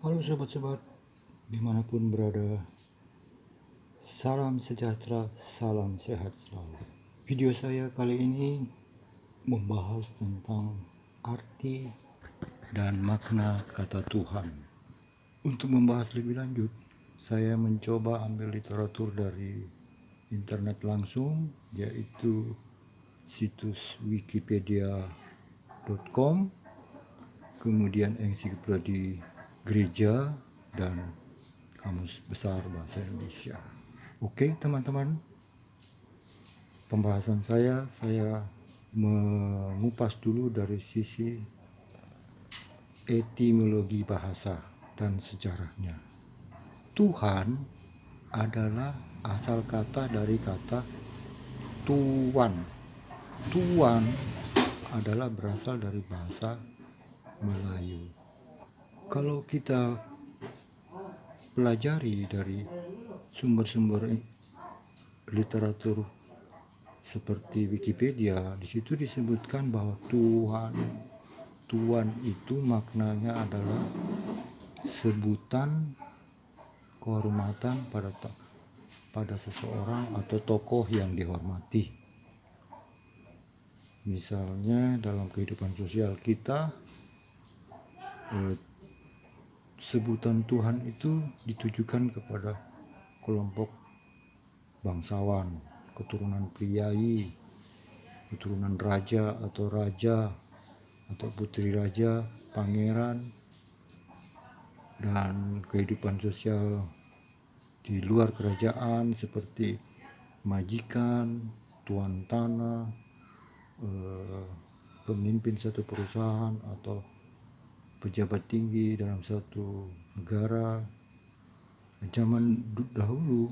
Halo sobat-sobat, dimanapun berada, salam sejahtera, salam sehat selalu. Video saya kali ini membahas tentang arti dan makna kata Tuhan. Untuk membahas lebih lanjut, saya mencoba ambil literatur dari internet langsung, yaitu situs wikipedia.com, kemudian ensiklopedia gereja, dan Kamus Besar Bahasa Indonesia. Oke teman-teman, pembahasan saya mengupas dulu dari sisi etimologi bahasa dan sejarahnya. Tuhan adalah asal kata dari kata tuan. Tuan adalah berasal dari bahasa Melayu. Kalau kita pelajari dari sumber-sumber literatur seperti Wikipedia, di situ disebutkan bahwa Tuan itu maknanya adalah sebutan kehormatan pada seseorang atau tokoh yang dihormati. Misalnya dalam kehidupan sosial kita, sebutan Tuhan itu ditujukan kepada kelompok bangsawan, keturunan priayi, keturunan raja atau putri raja, pangeran, dan kehidupan sosial di luar kerajaan seperti majikan, tuan tanah, pemimpin satu perusahaan atau pejabat tinggi dalam satu negara. Zaman dahulu,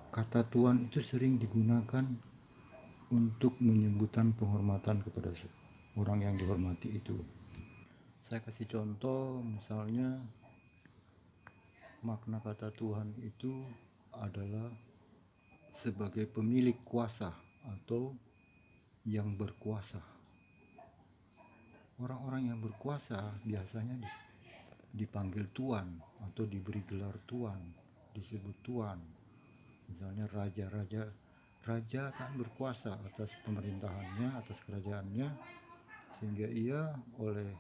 kata tuan itu sering digunakan untuk menyebutkan penghormatan kepada orang yang dihormati itu. Saya kasih contoh, misalnya makna kata Tuhan itu adalah sebagai pemilik kuasa atau yang berkuasa. Orang-orang yang berkuasa biasanya dipanggil tuan atau diberi gelar tuan, disebut tuan. Misalnya raja kan berkuasa atas pemerintahannya, atas kerajaannya, sehingga ia oleh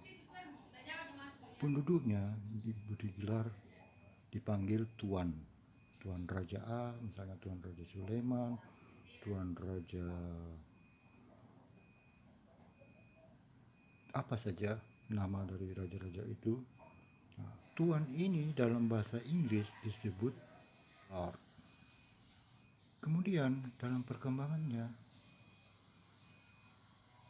penduduknya diberi gelar, dipanggil tuan raja A, misalnya tuan raja Sulaiman, tuan raja apa saja nama dari raja-raja itu. Nah, tuan ini dalam bahasa Inggris disebut lord. Kemudian dalam perkembangannya,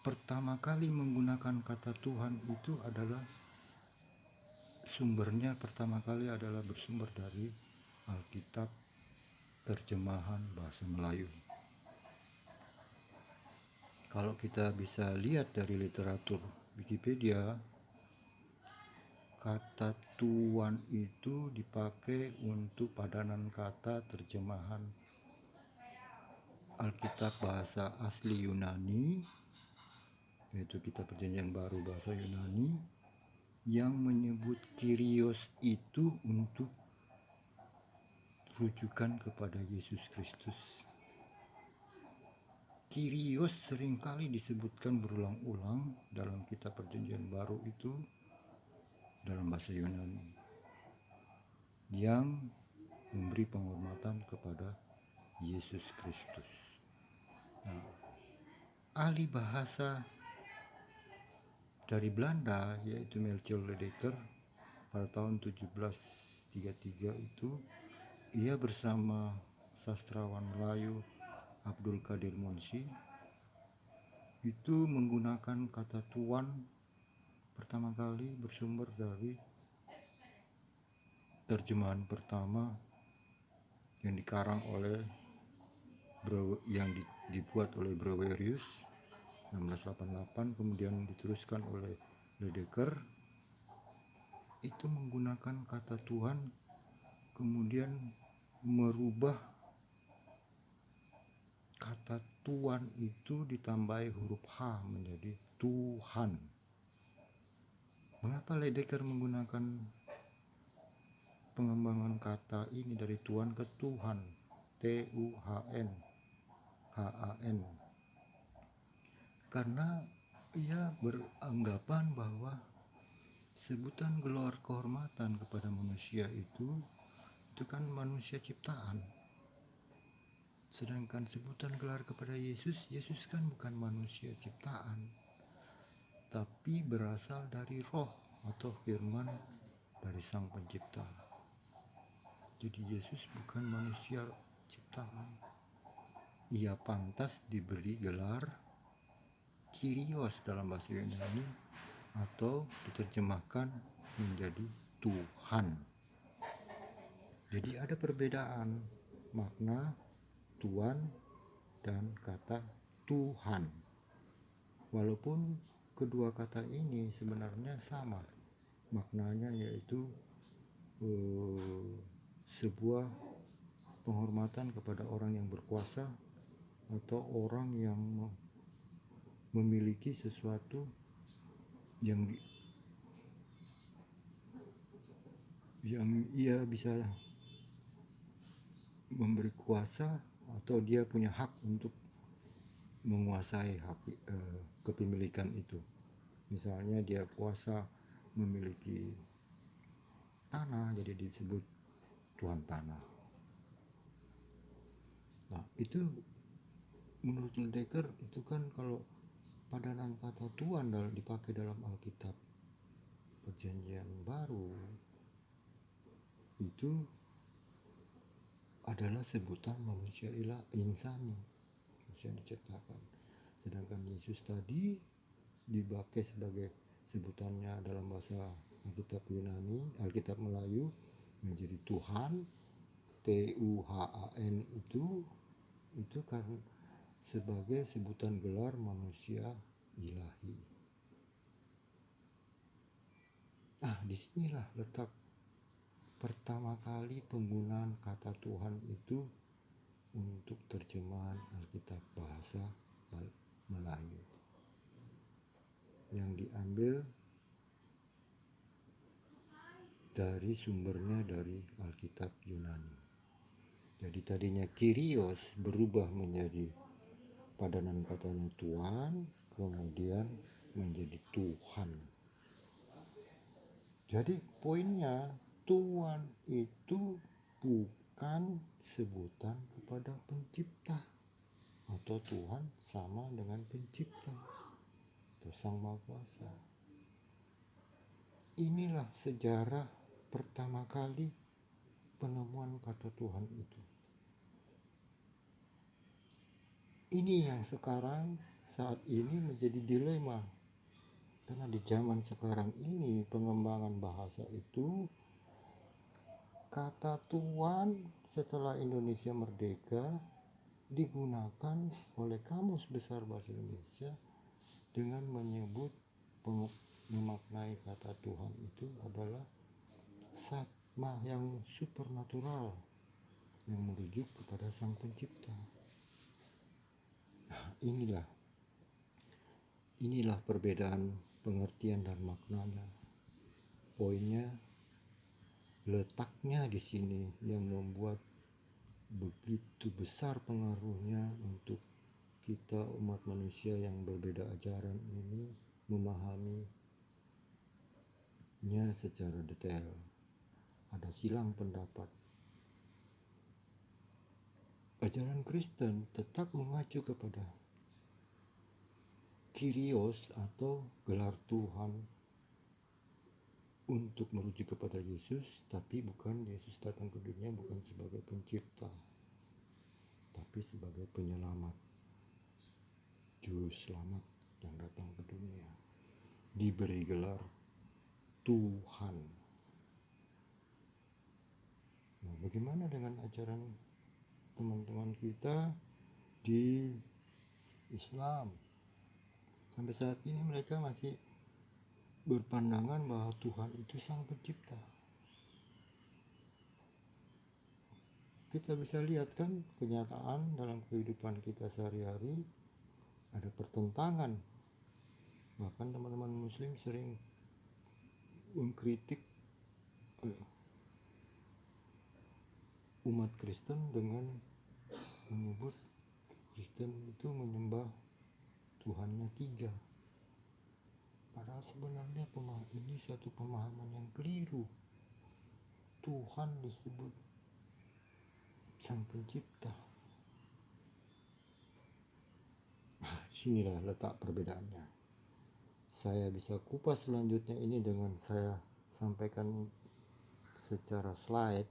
pertama kali menggunakan kata Tuhan itu adalah pertama kali adalah bersumber dari Alkitab terjemahan bahasa Melayu. Kalau kita bisa lihat dari literatur Wikipedia, kata tuan itu dipakai untuk padanan kata terjemahan Alkitab bahasa asli Yunani, yaitu Kitab Perjanjian Baru bahasa Yunani, yang menyebut Kyrios itu untuk rujukan kepada Yesus Kristus. Kyrios seringkali disebutkan berulang-ulang dalam Kitab Perjanjian Baru itu dalam bahasa Yunani, yang memberi penghormatan kepada Yesus Kristus. Nah, ahli bahasa dari Belanda yaitu Melchior Ledecker pada tahun 1733 itu, ia bersama sastrawan Melayu Abdul Qadir Munsyi itu menggunakan kata tuan pertama kali bersumber dari terjemahan pertama yang dikarang oleh yang dibuat oleh Brouwerius 1688, kemudian diteruskan oleh Ledecker. Itu menggunakan kata Tuhan, kemudian merubah kata Tuan itu ditambahi huruf H menjadi Tuhan. Mengapa Ledecker menggunakan pengembangan kata ini dari Tuhan ke Tuhan, Tuhan, Han. Karena ia beranggapan bahwa sebutan gelar kehormatan kepada manusia itu kan manusia ciptaan. Sedangkan sebutan gelar kepada Yesus kan bukan manusia ciptaan, tapi berasal dari roh atau firman dari Sang Pencipta. Jadi Yesus bukan manusia ciptaan. Ia pantas diberi gelar Kyrios dalam bahasa Yunani, atau diterjemahkan menjadi Tuhan. Jadi ada perbedaan makna Tuhan dan kata Tuhan. Walaupun kedua kata ini sebenarnya sama maknanya, yaitu sebuah penghormatan kepada orang yang berkuasa atau orang yang memiliki sesuatu yang ia bisa memberi kuasa, atau dia punya hak untuk menguasai kepemilikan itu. Misalnya dia kuasa memiliki tanah, jadi disebut Tuhan tanah. Nah, itu menurut Ledecker itu kan kalau padanan kata Tuhan dipakai dalam Alkitab Perjanjian Baru itu adalah sebutan manusia insani, manusia diciptakan. Sedangkan Yesus tadi dipakai sebagai sebutannya dalam bahasa Alkitab Yunani, Alkitab Melayu menjadi Tuhan, Tuhan itu kan sebagai sebutan gelar manusia ilahi. Disinilah letak pertama kali penggunaan kata Tuhan itu untuk terjemahan Alkitab bahasa Melayu, yang diambil dari sumbernya dari Alkitab Yunani. Jadi tadinya Kyrios berubah menjadi padanan katanya Tuhan, kemudian menjadi Tuhan. Jadi poinnya, Tuhan itu bukan sebutan kepada pencipta, atau Tuhan sama dengan pencipta atau Sang Maha Kuasa. Inilah sejarah pertama kali penemuan kata Tuhan itu. Ini yang sekarang saat ini menjadi dilema, karena di zaman sekarang ini pengembangan bahasa itu, kata Tuhan setelah Indonesia merdeka digunakan oleh Kamus Besar Bahasa Indonesia dengan menyebut memaknai kata Tuhan itu adalah satma yang supernatural yang merujuk kepada Sang Pencipta. Nah, inilah perbedaan pengertian dan maknanya. Poinnya letaknya di sini yang membuat begitu besar pengaruhnya untuk kita umat manusia yang berbeda ajaran ini memahaminya secara detail. Ada silang pendapat. Ajaran Kristen tetap mengacu kepada Kyrios atau gelar Tuhan untuk merujuk kepada Yesus, tapi bukan Yesus datang ke dunia bukan sebagai pencipta, tapi sebagai penyelamat, juru selamat yang datang ke dunia, diberi gelar Tuhan. Nah, bagaimana dengan ajaran teman-teman kita di Islam? Sampai saat ini mereka masih berpandangan bahwa Tuhan itu Sang Pencipta. Kita bisa lihat kan kenyataan dalam kehidupan kita sehari-hari, ada pertentangan. Bahkan teman-teman Muslim sering mengkritik umat Kristen dengan menyebut Kristen itu menyembah Tuhannya 3. Padahal sebenarnya ini suatu pemahaman yang keliru. Tuhan disebut Sang Pencipta. Sinilah letak perbedaannya. Saya bisa kupas selanjutnya ini dengan saya sampaikan secara slide,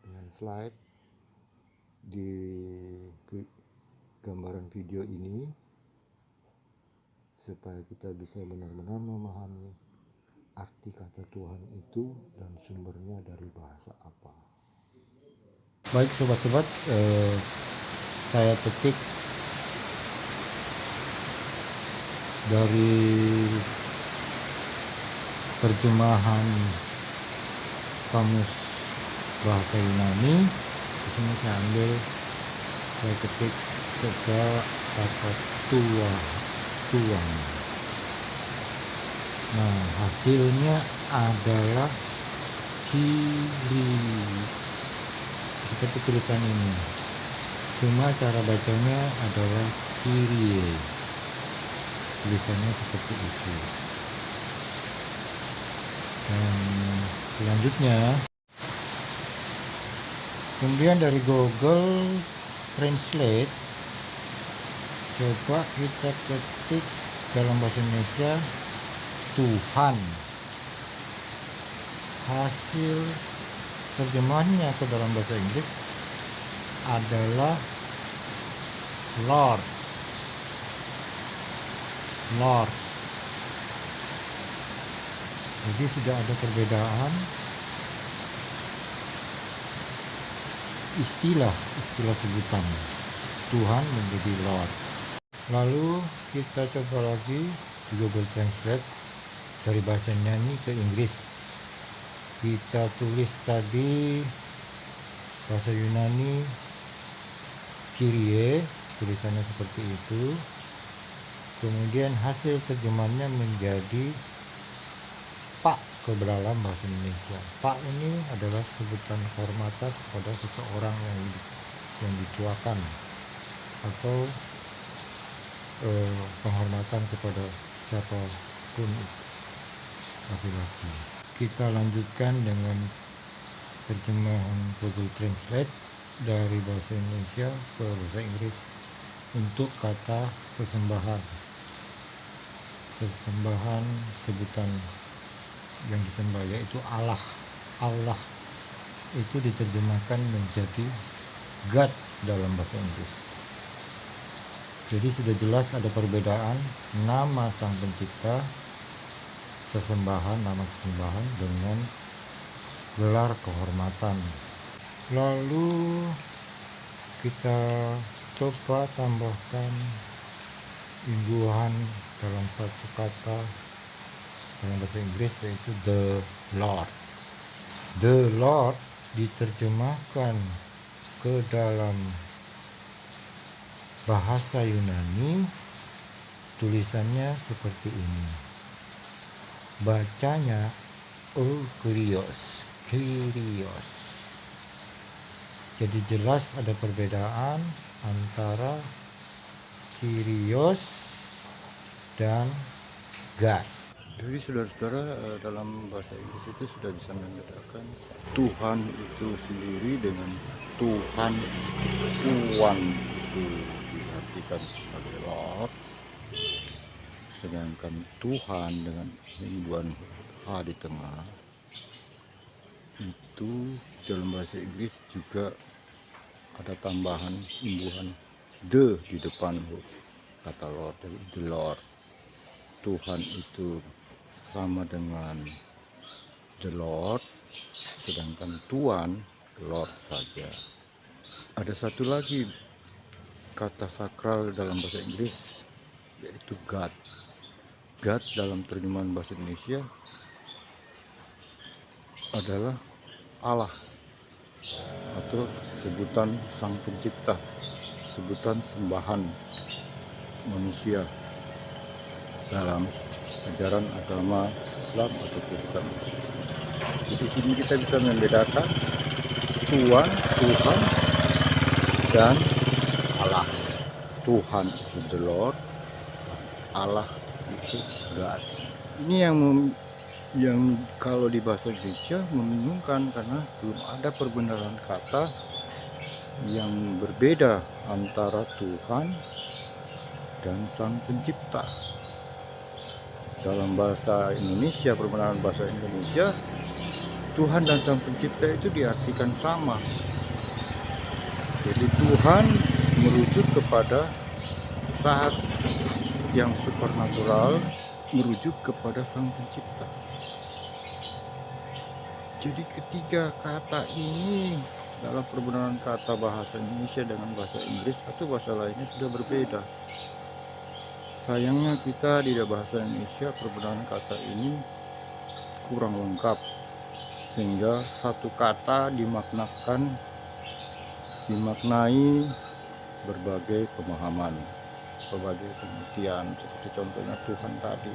dengan slide di gambaran video ini, supaya kita bisa benar-benar memahami arti kata Tuhan itu dan sumbernya dari bahasa apa. Baik sobat-sobat, saya petik dari terjemahan kamus bahasa Yunani. Di sini saya ketik kata tuang. Nah, hasilnya adalah kiri, seperti tulisan ini. Cuma cara bacanya adalah Kyrie. Tulisannya seperti itu. Dan selanjutnya, kemudian dari Google Translate, coba kita ketik dalam bahasa Indonesia Tuhan. Hasil terjemahannya ke dalam bahasa Inggris adalah Lord. Jadi sudah ada perbedaan istilah sebutan. Tuhan menjadi Lord. Lalu kita coba lagi di Google Translate dari bahasa Yunani ke Inggris. Kita tulis tadi bahasa Yunani Kyrie, tulisannya seperti itu. Kemudian hasil terjemahannya menjadi Pak ke dalam bahasa Indonesia. Pak ini adalah sebutan kehormatan kepada seseorang yang dituakan, atau penghormatan kepada siapapun laki-laki. Kita lanjutkan dengan terjemahan Google Translate dari bahasa Indonesia ke bahasa Inggris untuk kata sesembahan, sebutan yang disembah, yaitu Allah. Allah itu diterjemahkan menjadi God dalam bahasa Inggris. Jadi sudah jelas ada perbedaan nama Sang Pencipta, nama sesembahan dengan gelar kehormatan. Lalu kita coba tambahkan imbuhan dalam satu kata dalam bahasa Inggris, yaitu the Lord. The Lord diterjemahkan ke dalam bahasa Yunani, tulisannya seperti ini. Bacanya Kyrios. Jadi jelas ada perbedaan antara Kyrios dan God. Jadi saudara-saudara, dalam bahasa Inggris itu sudah bisa membedakan Tuhan itu sendiri dengan Tuhan. Tuhan itu diartikan sebagai Lord, sedangkan Tuhan dengan imbuhan H di tengah itu dalam bahasa Inggris juga ada tambahan imbuhan the di depan kata Lord. Jadi the Lord, Tuhan itu sama dengan the Lord, sedangkan Tuhan Lord saja. Ada satu lagi kata sakral dalam bahasa Inggris, yaitu God. God dalam terjemahan bahasa Indonesia adalah Allah, atau sebutan Sang Pencipta, sebutan sembahan manusia dalam ajaran agama Islam atau Kristen. Jadi sini kita bisa membedakan Tuhan, Tuhan, dan Allah. Tuhan itu the Lord, Allah itu God. Ini yang kalau di bahasa Indonesia membingungkan, karena belum ada perbenaran kata yang berbeda antara Tuhan dan Sang Pencipta. Dalam bahasa Indonesia, perbenaran bahasa Indonesia, Tuhan dan Sang Pencipta itu diartikan sama. Jadi Tuhan merujuk kepada saat yang supernatural, merujuk kepada Sang Pencipta. Jadi ketiga kata ini dalam perbenaran kata bahasa Indonesia dengan bahasa Inggris atau bahasa lainnya sudah berbeda. Sayangnya kita di bahasa Indonesia perbenaran kata ini kurang lengkap, sehingga satu kata dimaknai berbagai pemahaman, berbagai pengertian. Seperti contohnya Tuhan tadi,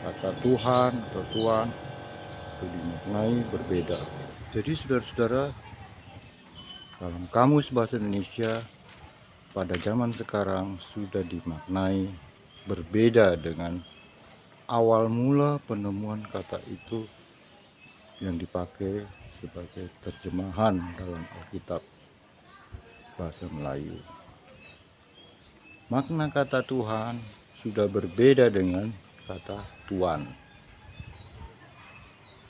kata Tuhan atau Tuhan itu dimaknai berbeda. Jadi saudara-saudara, dalam kamus bahasa Indonesia pada zaman sekarang sudah dimaknai berbeda dengan awal mula penemuan kata itu yang dipakai sebagai terjemahan dalam Alkitab bahasa Melayu. Makna kata Tuhan sudah berbeda dengan kata Tuan.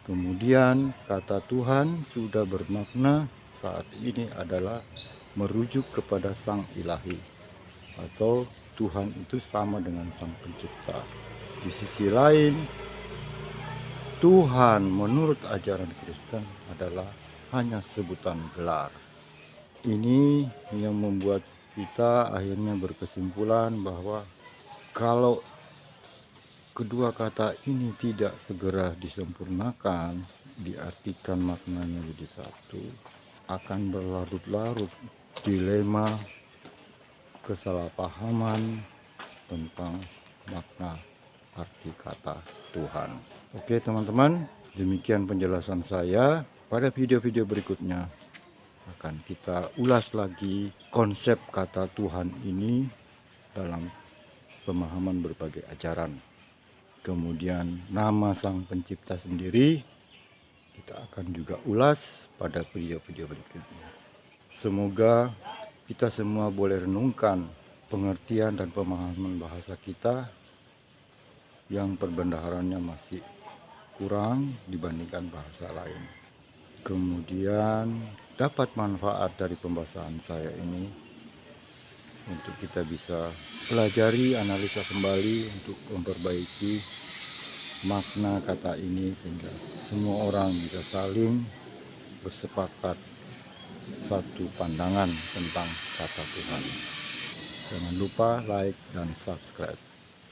Kemudian kata Tuhan sudah bermakna saat ini adalah merujuk kepada Sang Ilahi, atau Tuhan itu sama dengan Sang Pencipta. Di sisi lain, Tuhan menurut ajaran Kristen adalah hanya sebutan gelar. Ini yang membuat kita akhirnya berkesimpulan bahwa kalau kedua kata ini tidak segera disempurnakan, diartikan maknanya jadi satu, akan berlarut-larut dilema kesalahpahaman tentang makna arti kata Tuhan. Oke teman-teman, demikian penjelasan saya. Pada video-video berikutnya akan kita ulas lagi konsep kata Tuhan ini dalam pemahaman berbagai ajaran. Kemudian nama Sang Pencipta sendiri kita akan juga ulas pada video-video berikutnya. Semoga kita semua boleh renungkan pengertian dan pemahaman bahasa kita yang perbendaharannya masih kurang dibandingkan bahasa lain. Kemudian dapat manfaat dari pembahasan saya ini untuk kita bisa pelajari, analisa kembali untuk memperbaiki makna kata ini, sehingga semua orang bisa saling bersepakat satu pandangan tentang kata Tuhan. Jangan lupa like dan subscribe.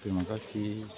Terima kasih.